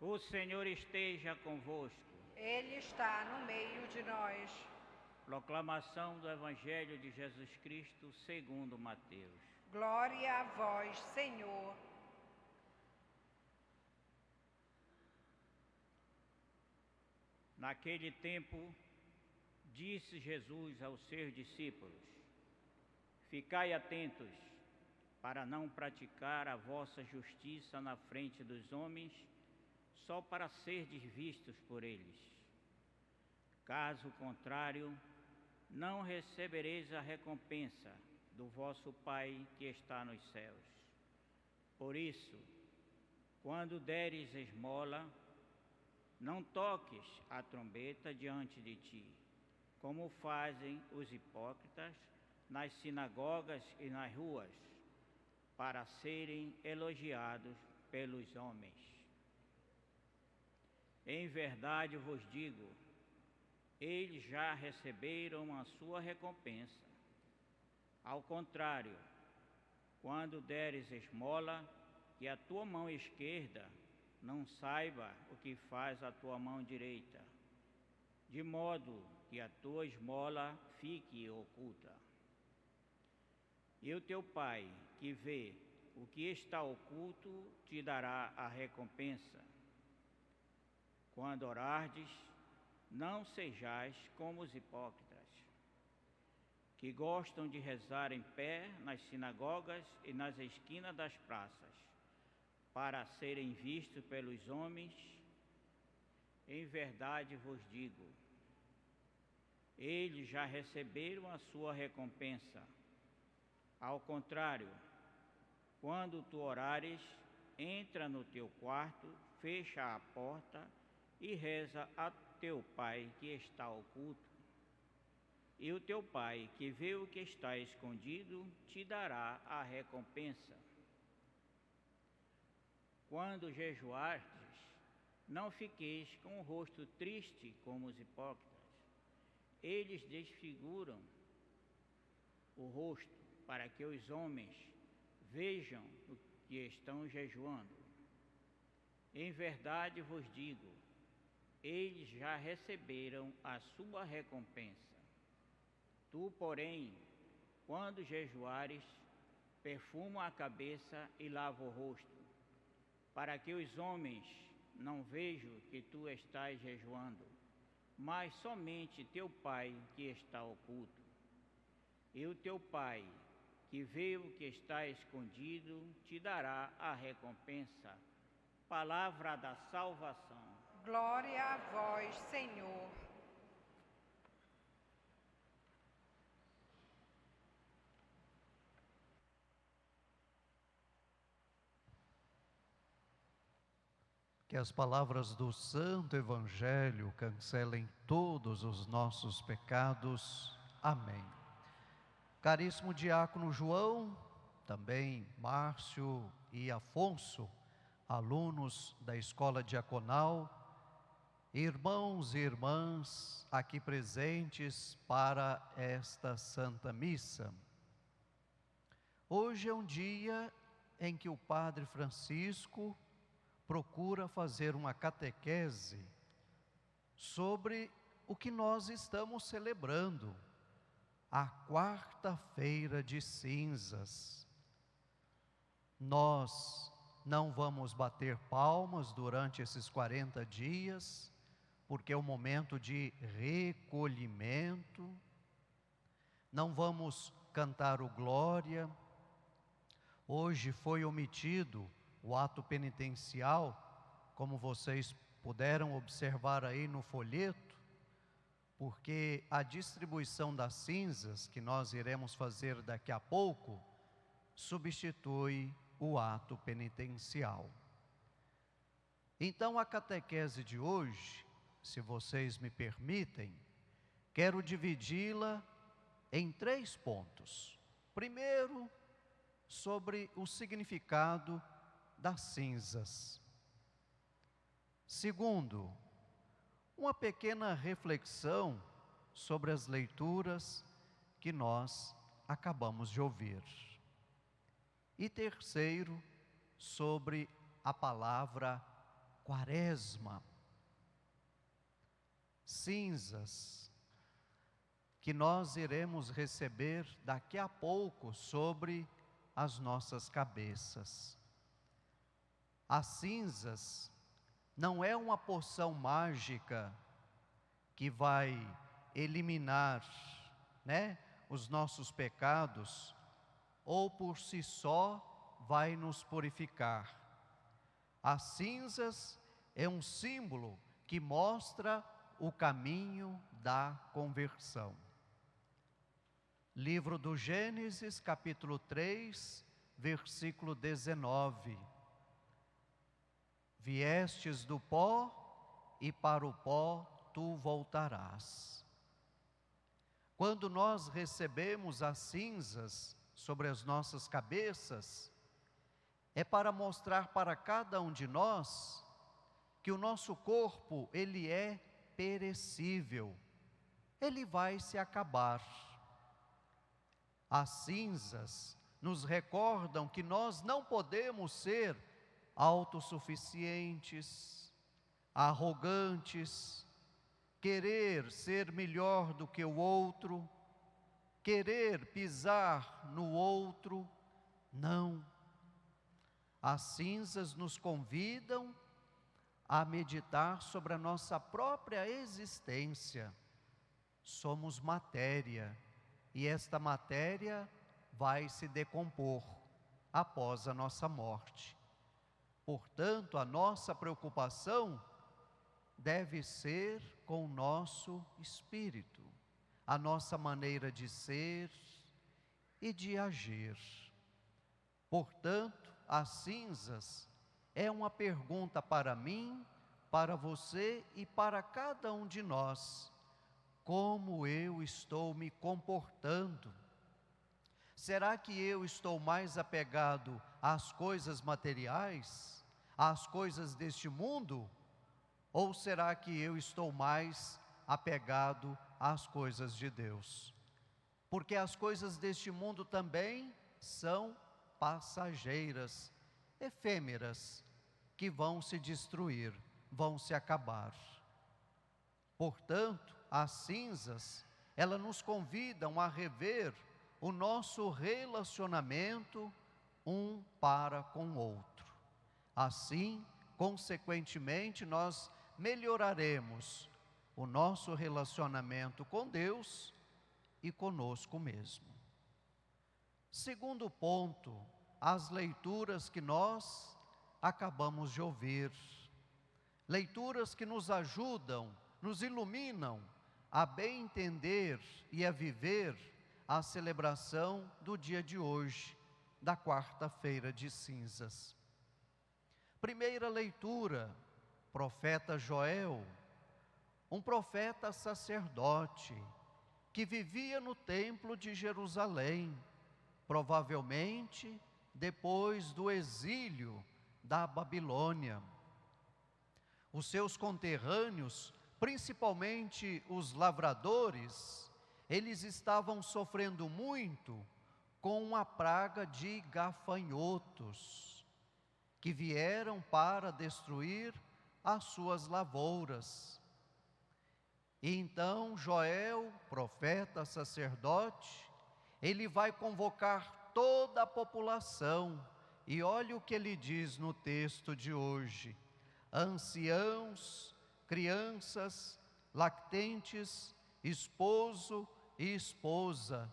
O Senhor esteja convosco. Ele está no meio de nós. Proclamação do Evangelho de Jesus Cristo segundo Mateus. Glória a vós, Senhor. Naquele tempo, disse Jesus aos seus discípulos: Ficai atentos, para não praticar a vossa justiça na frente dos homens, só para serdes vistos por eles. Caso contrário, não recebereis a recompensa do vosso Pai que está nos céus. Por isso, quando deres esmola, não toques a trombeta diante de ti, como fazem os hipócritas nas sinagogas e nas ruas, para serem elogiados pelos homens. Em verdade vos digo, eles já receberam a sua recompensa. Ao contrário, quando deres esmola, que a tua mão esquerda não saiba o que faz a tua mão direita, de modo que a tua esmola fique oculta. E o teu Pai, que vê o que está oculto, te dará a recompensa. Quando orardes, não sejais como os hipócritas, que gostam de rezar em pé nas sinagogas e nas esquinas das praças, para serem vistos pelos homens. Em verdade vos digo, eles já receberam a sua recompensa. Ao contrário, quando tu orares, entra no teu quarto, fecha a porta e reza a teu Pai que está oculto. E o teu Pai, que vê o que está escondido, te dará a recompensa. Quando jejuardes, não fiqueis com o rosto triste como os hipócritas. Eles desfiguram o rosto para que os homens vejam o que estão jejuando. Em verdade vos digo, eles já receberam a sua recompensa. Tu, porém, quando jejuares, perfuma a cabeça e lava o rosto, para que os homens não vejam que tu estás jejuando, mas somente teu Pai que está oculto. E o teu Pai, que vê o que está escondido, te dará a recompensa. Palavra da salvação. Glória a vós, Senhor. Que as palavras do Santo Evangelho cancelem todos os nossos pecados. Amém. Caríssimo diácono João, também Márcio e Afonso, alunos da Escola Diaconal, irmãos e irmãs aqui presentes para esta Santa Missa. Hoje é um dia em que o Padre Francisco procura fazer uma catequese sobre o que nós estamos celebrando, a quarta-feira de cinzas. Nós não vamos bater palmas durante esses 40 dias, porque é um momento de recolhimento. Não vamos cantar o Glória. Hoje foi omitido o ato penitencial, como vocês puderam observar aí no folheto, porque a distribuição das cinzas, que nós iremos fazer daqui a pouco, substitui o ato penitencial. Então, a catequese de hoje, se vocês me permitem, quero dividi-la em 3 pontos. Primeiro, sobre o significado das cinzas. Segundo, uma pequena reflexão sobre as leituras que nós acabamos de ouvir. E terceiro, sobre a palavra Quaresma. Cinzas que nós iremos receber daqui a pouco sobre as nossas cabeças. As cinzas não é uma poção mágica que vai eliminar, os nossos pecados, ou por si só vai nos purificar. As cinzas é um símbolo que mostra o caminho da conversão. Livro do Gênesis, capítulo 3, versículo 19. Viestes do pó, e para o pó tu voltarás. Quando nós recebemos as cinzas sobre as nossas cabeças, é para mostrar para cada um de nós que o nosso corpo, ele é perecível, ele vai se acabar. As cinzas nos recordam que nós não podemos ser autossuficientes, arrogantes, querer ser melhor do que o outro, querer pisar no outro. Não. As cinzas nos convidam a meditar sobre a nossa própria existência. Somos matéria, e esta matéria vai se decompor após a nossa morte. Portanto, a nossa preocupação deve ser com o nosso espírito, a nossa maneira de ser e de agir. Portanto, as cinzas é uma pergunta para mim, para você e para cada um de nós. Como eu estou me comportando? Será que eu estou mais apegado às coisas materiais, às coisas deste mundo? Ou será que eu estou mais apegado às coisas de Deus? Porque as coisas deste mundo também são passageiras, efêmeras, que vão se destruir, vão se acabar. Portanto, as cinzas, elas nos convidam a rever o nosso relacionamento um para com o outro. Assim, consequentemente, nós melhoraremos o nosso relacionamento com Deus e conosco mesmo. Segundo ponto, as leituras que nós acabamos de ouvir. Leituras que nos ajudam, nos iluminam a bem entender e a viver a celebração do dia de hoje, da quarta-feira de cinzas. Primeira leitura, profeta Joel, um profeta sacerdote, que vivia no templo de Jerusalém, provavelmente depois do exílio da Babilônia. Os seus conterrâneos, principalmente os lavradores, eles estavam sofrendo muito com uma praga de gafanhotos, que vieram para destruir as suas lavouras. E então Joel, profeta, sacerdote, ele vai convocar toda a população, e olha o que ele diz no texto de hoje: anciãos, crianças, lactentes, esposo e esposa,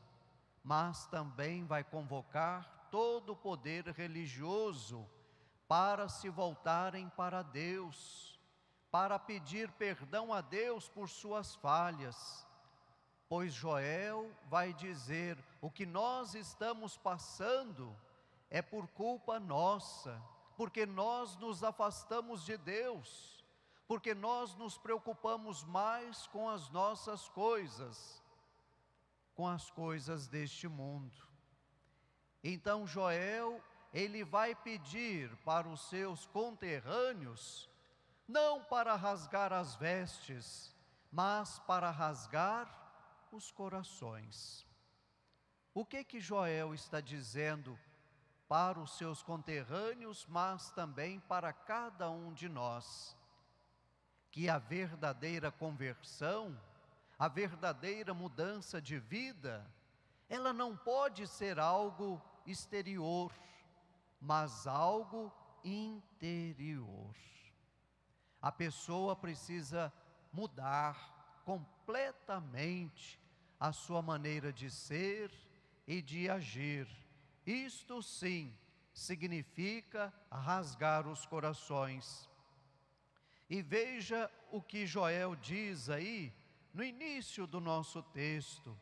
mas também vai convocar todo o poder religioso para se voltarem para Deus, para pedir perdão a Deus por suas falhas, pois Joel vai dizer: o que nós estamos passando é por culpa nossa, porque nós nos afastamos de Deus, porque nós nos preocupamos mais com as nossas coisas, com as coisas deste mundo. Então Joel, ele vai pedir para os seus conterrâneos, não para rasgar as vestes, mas para rasgar os corações. O que Joel está dizendo para os seus conterrâneos, mas também para cada um de nós. Que a verdadeira conversão, a verdadeira mudança de vida, ela não pode ser algo exterior, mas algo interior. A pessoa precisa mudar completamente a sua maneira de ser e de agir. Isto sim significa rasgar os corações. E veja o que Joel diz aí no início do nosso texto.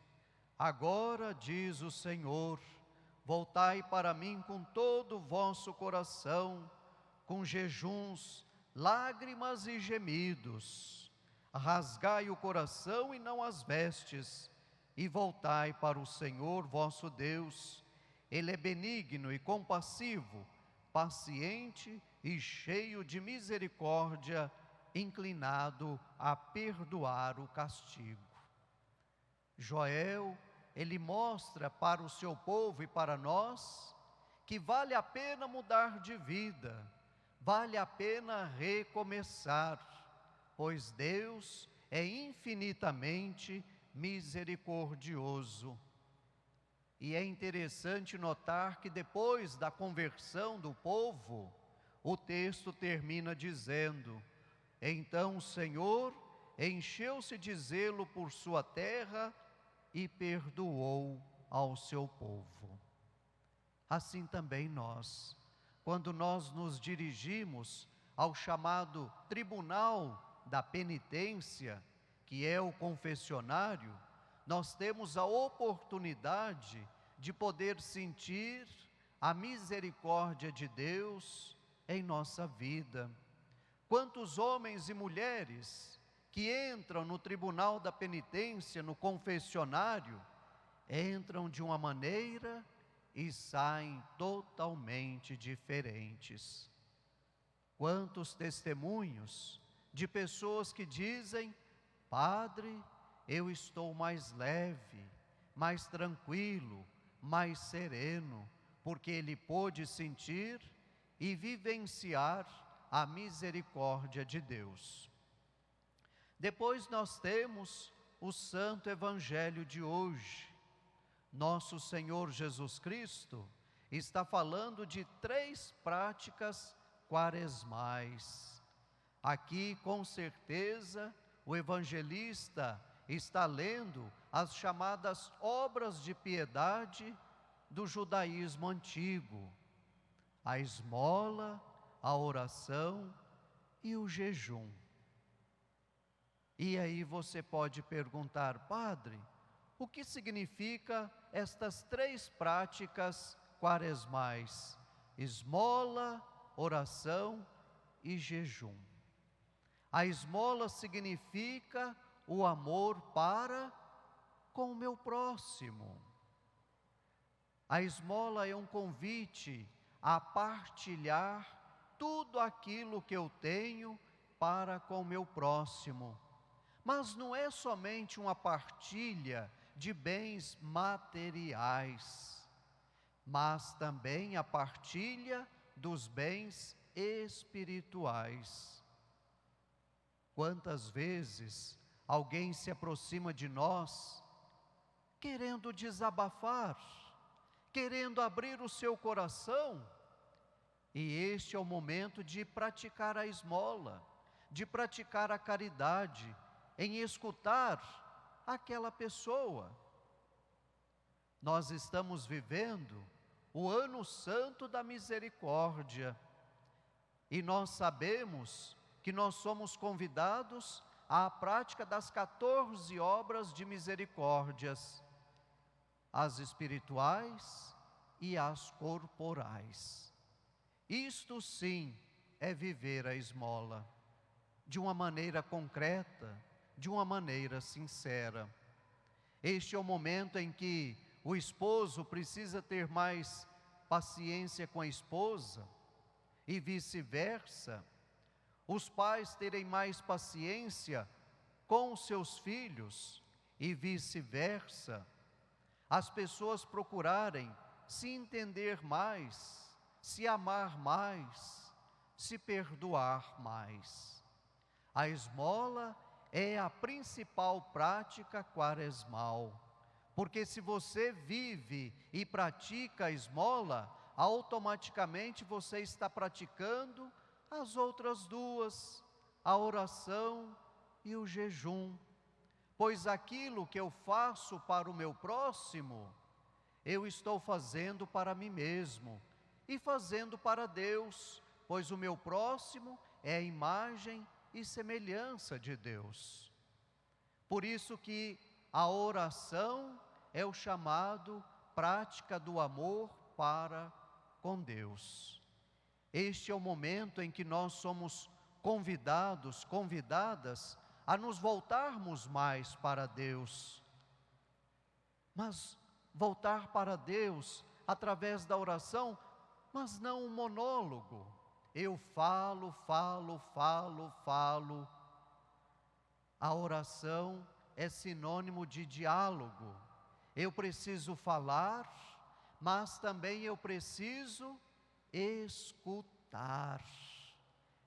Agora diz o Senhor, voltai para mim com todo o vosso coração, com jejuns, lágrimas e gemidos. Rasgai o coração e não as vestes, e voltai para o Senhor vosso Deus. Ele é benigno e compassivo, paciente e cheio de misericórdia, inclinado a perdoar o castigo. Joel, ele mostra para o seu povo e para nós que vale a pena mudar de vida, vale a pena recomeçar, pois Deus é infinitamente misericordioso. E é interessante notar que depois da conversão do povo, o texto termina dizendo: então o Senhor encheu-se de zelo por sua terra e perdoou ao seu povo. Assim também nós, quando nós nos dirigimos ao chamado tribunal da penitência, que é o confessionário, nós temos a oportunidade de poder sentir a misericórdia de Deus em nossa vida. Quantos homens e mulheres que entram no tribunal da penitência, no confessionário, entram de uma maneira e saem totalmente diferentes. Quantos testemunhos de pessoas que dizem: Padre, eu estou mais leve, mais tranquilo, mais sereno, porque ele pôde sentir e vivenciar a misericórdia de Deus. Depois nós temos o Santo Evangelho de hoje. Nosso Senhor Jesus Cristo está falando de 3 práticas quaresmais. Aqui, com certeza, o evangelista está lendo as chamadas obras de piedade do judaísmo antigo: a esmola, a oração e o jejum. E aí você pode perguntar: Padre, o que significa estas 3 práticas quaresmais? Esmola, oração e jejum. A esmola significa o amor para com o meu próximo. A esmola é um convite a partilhar tudo aquilo que eu tenho para com o meu próximo. Mas não é somente uma partilha de bens materiais, mas também a partilha dos bens espirituais. Quantas vezes alguém se aproxima de nós querendo desabafar, querendo abrir o seu coração, e este é o momento de praticar a esmola, de praticar a caridade, em escutar aquela pessoa. Nós estamos vivendo o Ano Santo da Misericórdia, e nós sabemos que nós somos convidados à prática das 14 obras de misericórdias, as espirituais e as corporais. Isto sim é viver a esmola, de uma maneira concreta, de uma maneira sincera. Este é o momento em que o esposo precisa ter mais paciência com a esposa e vice-versa. Os pais terem mais paciência com os seus filhos e vice-versa. As pessoas procurarem se entender mais, se amar mais, se perdoar mais. A esmola é a principal prática quaresmal, porque se você vive e pratica a esmola, automaticamente você está praticando as outras duas, a oração e o jejum. Pois aquilo que eu faço para o meu próximo, eu estou fazendo para mim mesmo e fazendo para Deus, pois o meu próximo é a imagem e semelhança de Deus. Por isso que a oração é o chamado prática do amor para com Deus. Este é o momento em que nós somos convidadas a nos voltarmos mais para Deus. Mas voltar para Deus através da oração, mas não um monólogo. Eu falo. A oração é sinônimo de diálogo. Eu preciso falar, mas também eu preciso escutar.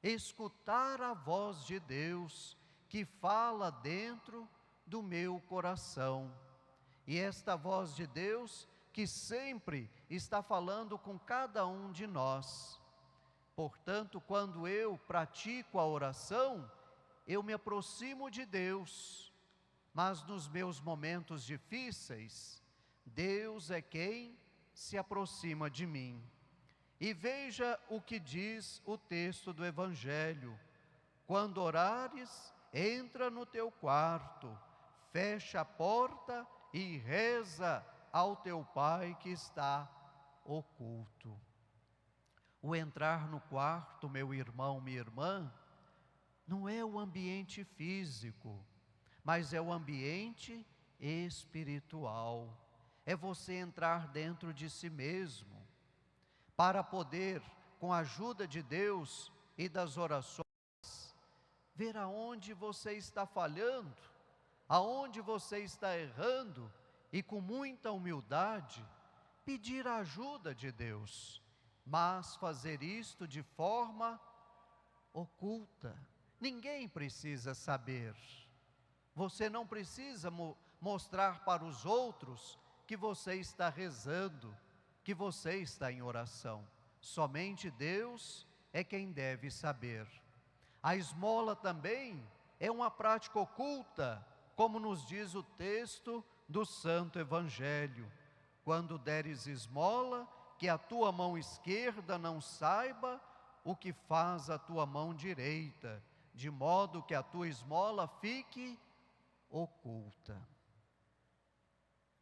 Escutar a voz de Deus que fala dentro do meu coração. E esta voz de Deus que sempre está falando com cada um de nós. Portanto, quando eu pratico a oração, eu me aproximo de Deus, mas nos meus momentos difíceis, Deus é quem se aproxima de mim. E veja o que diz o texto do Evangelho: quando orares, entra no teu quarto, fecha a porta e reza ao teu Pai que está oculto. O entrar no quarto, meu irmão, minha irmã, não é o ambiente físico, mas é o ambiente espiritual. É você entrar dentro de si mesmo, para poder, com a ajuda de Deus e das orações, ver aonde você está falhando, aonde você está errando, e com muita humildade, pedir a ajuda de Deus, mas fazer isto de forma oculta. Ninguém precisa saber. Você não precisa mostrar para os outros que você está rezando, que você está em oração. Somente Deus é quem deve saber. A esmola também é uma prática oculta, como nos diz o texto do Santo Evangelho. Quando deres esmola, que a tua mão esquerda não saiba o que faz a tua mão direita, de modo que a tua esmola fique oculta.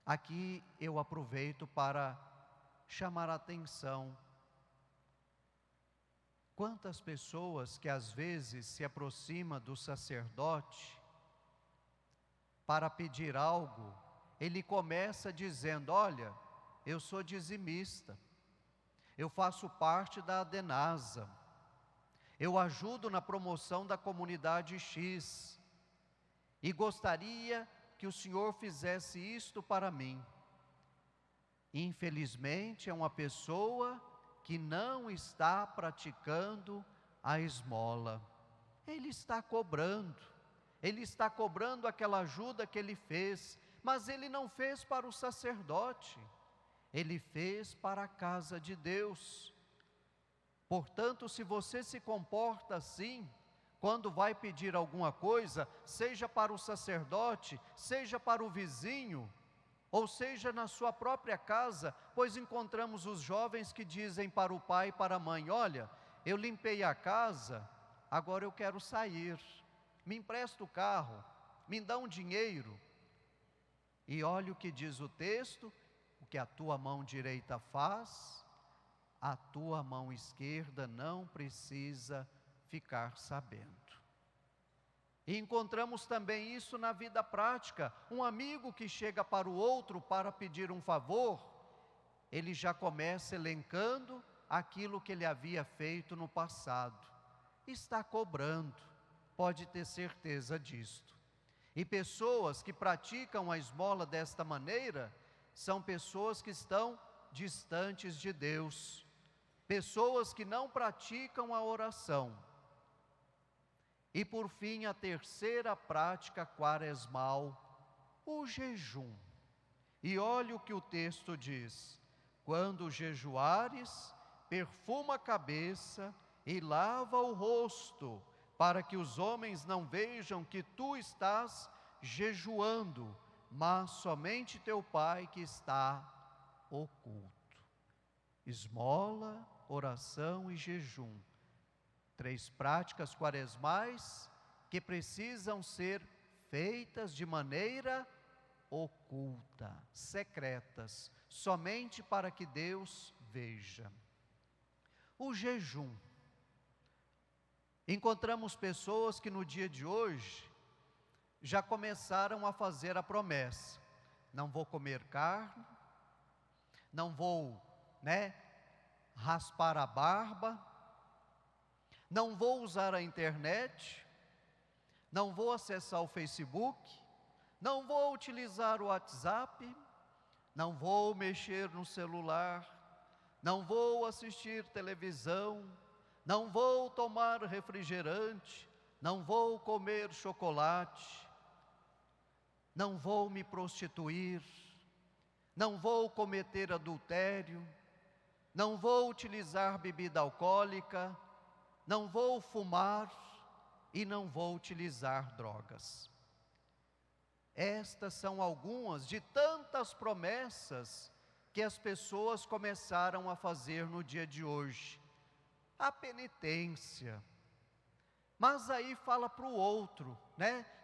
Aqui eu aproveito para chamar a atenção. Quantas pessoas que às vezes se aproximam do sacerdote para pedir algo, ele começa dizendo: olha, eu sou dizimista, eu faço parte da Adenasa, eu ajudo na promoção da comunidade X, e gostaria que o senhor fizesse isto para mim. Infelizmente, é uma pessoa que não está praticando a esmola. Ele está cobrando aquela ajuda que ele fez, mas ele não fez para o sacerdote, ele fez para a casa de Deus. Portanto, se você se comporta assim, quando vai pedir alguma coisa, seja para o sacerdote, seja para o vizinho, ou seja na sua própria casa, pois encontramos os jovens que dizem para o pai e para a mãe: olha, eu limpei a casa, agora eu quero sair, me empresta o carro, me dá um dinheiro. E olha o que diz o texto: o que a tua mão direita faz, a tua mão esquerda não precisa ficar sabendo. E encontramos também isso na vida prática. Um amigo que chega para o outro para pedir um favor, ele já começa elencando aquilo que ele havia feito no passado. Está cobrando, pode ter certeza disto. E pessoas que praticam a esmola desta maneira, são pessoas que estão distantes de Deus, pessoas que não praticam a oração. E por fim, a terceira prática quaresmal, o jejum. E olha o que o texto diz: quando jejuares, perfuma a cabeça e lava o rosto, para que os homens não vejam que tu estás jejuando, mas somente teu Pai que está oculto. Esmola, oração e jejum. 3 práticas quaresmais que precisam ser feitas de maneira oculta, secretas, somente para que Deus veja. O jejum. Encontramos pessoas que no dia de hoje já começaram a fazer a promessa: não vou comer carne, não vou, raspar a barba, não vou usar a internet, não vou acessar o Facebook, não vou utilizar o WhatsApp, não vou mexer no celular, não vou assistir televisão, não vou tomar refrigerante, não vou comer chocolate, não vou me prostituir, não vou cometer adultério, não vou utilizar bebida alcoólica, não vou fumar e não vou utilizar drogas. Estas são algumas de tantas promessas que as pessoas começaram a fazer no dia de hoje. A penitência. Mas aí fala para o outro,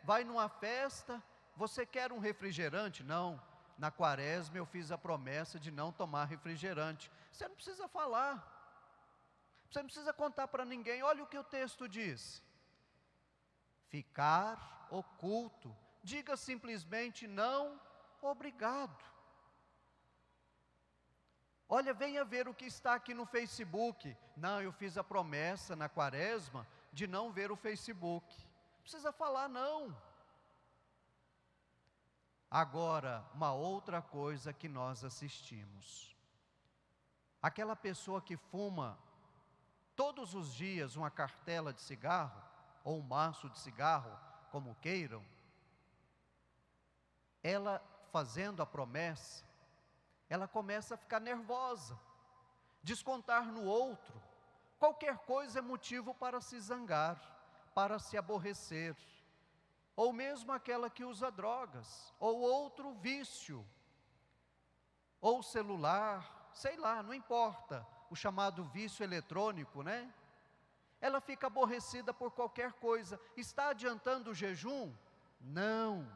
vai numa festa, você quer um refrigerante? Não, na quaresma eu fiz a promessa de não tomar refrigerante. Você não precisa falar, você não precisa contar para ninguém. Olha o que o texto diz: ficar oculto. Diga simplesmente não, obrigado. Olha, venha ver o que está aqui no Facebook. Não, eu fiz a promessa na quaresma de não ver o Facebook. Não precisa falar não. Agora, uma outra coisa que nós assistimos. Aquela pessoa que fuma todos os dias uma cartela de cigarro, ou um maço de cigarro, como queiram, ela fazendo a promessa, ela começa a ficar nervosa, descontar no outro. Qualquer coisa é motivo para se zangar, para se aborrecer. Ou mesmo aquela que usa drogas, ou outro vício, ou celular, sei lá, não importa, o chamado vício eletrônico, Ela fica aborrecida por qualquer coisa. Está adiantando o jejum? Não.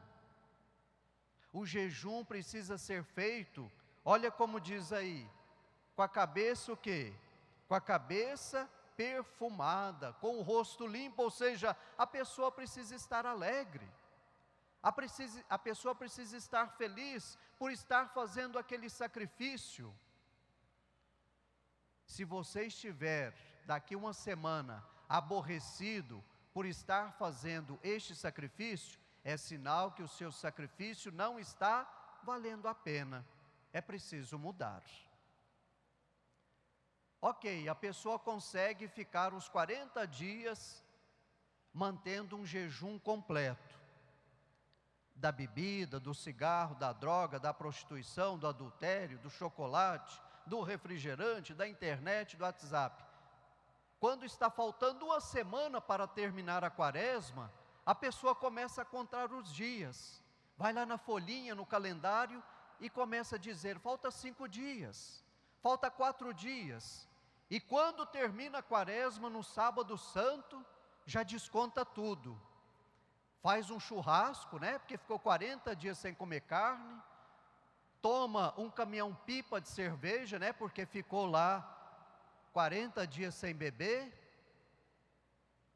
O jejum precisa ser feito, olha como diz aí, com a cabeça o quê? Com a cabeça perfumada, com o rosto limpo, ou seja, a pessoa precisa estar alegre, a pessoa precisa estar feliz por estar fazendo aquele sacrifício. Se você estiver daqui uma semana aborrecido por estar fazendo este sacrifício, é sinal que o seu sacrifício não está valendo a pena. É preciso mudar. Ok, a pessoa consegue ficar os 40 dias mantendo um jejum completo. Da bebida, do cigarro, da droga, da prostituição, do adultério, do chocolate, do refrigerante, da internet, do WhatsApp. Quando está faltando uma semana para terminar a quaresma, a pessoa começa a contar os dias, vai lá na folhinha, no calendário e começa a dizer, falta 5 dias, falta 4 dias, e quando termina a quaresma no sábado santo, já desconta tudo, faz um churrasco, porque ficou 40 dias sem comer carne, toma um caminhão-pipa de cerveja, porque ficou lá 40 dias sem beber.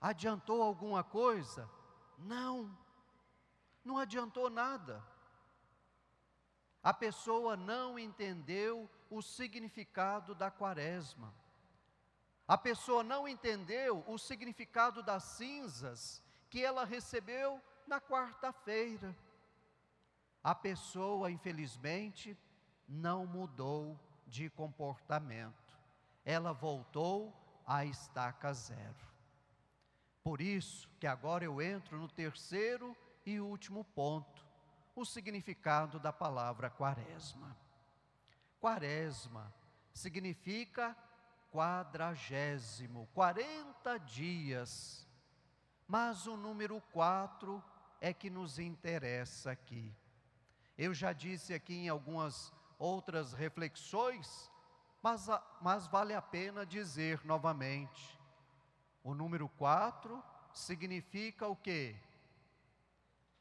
Adiantou alguma coisa? Não adiantou nada. A pessoa não entendeu o significado da quaresma. A pessoa não entendeu o significado das cinzas que ela recebeu na quarta-feira. A pessoa, infelizmente, não mudou de comportamento. Ela voltou à estaca zero. Por isso que agora eu entro no terceiro e último ponto, o significado da palavra quaresma. Quaresma significa 40, 40 dias. Mas o número 4 é que nos interessa aqui. Eu já disse aqui em algumas outras reflexões, mas vale a pena dizer novamente. O número 4 significa o quê?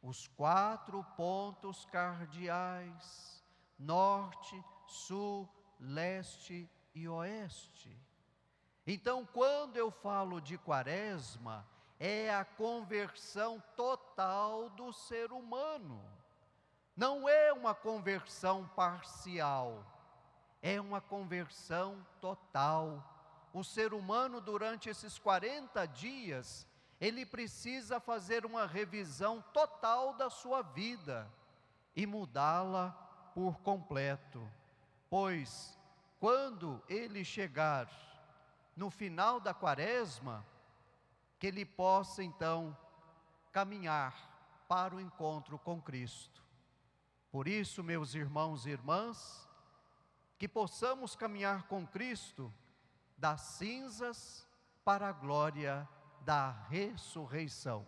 Os 4 pontos cardeais: norte, sul, leste e oeste. Então, quando eu falo de quaresma, é a conversão total do ser humano. Não é uma conversão parcial, é uma conversão total. O ser humano, durante esses 40 dias, ele precisa fazer uma revisão total da sua vida e mudá-la por completo. Pois, quando ele chegar no final da quaresma, que ele possa então caminhar para o encontro com Cristo. Por isso, meus irmãos e irmãs, que possamos caminhar com Cristo das cinzas para a glória da ressurreição.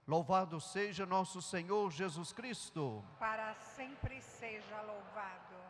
Louvado seja nosso Senhor Jesus Cristo. Para sempre seja louvado.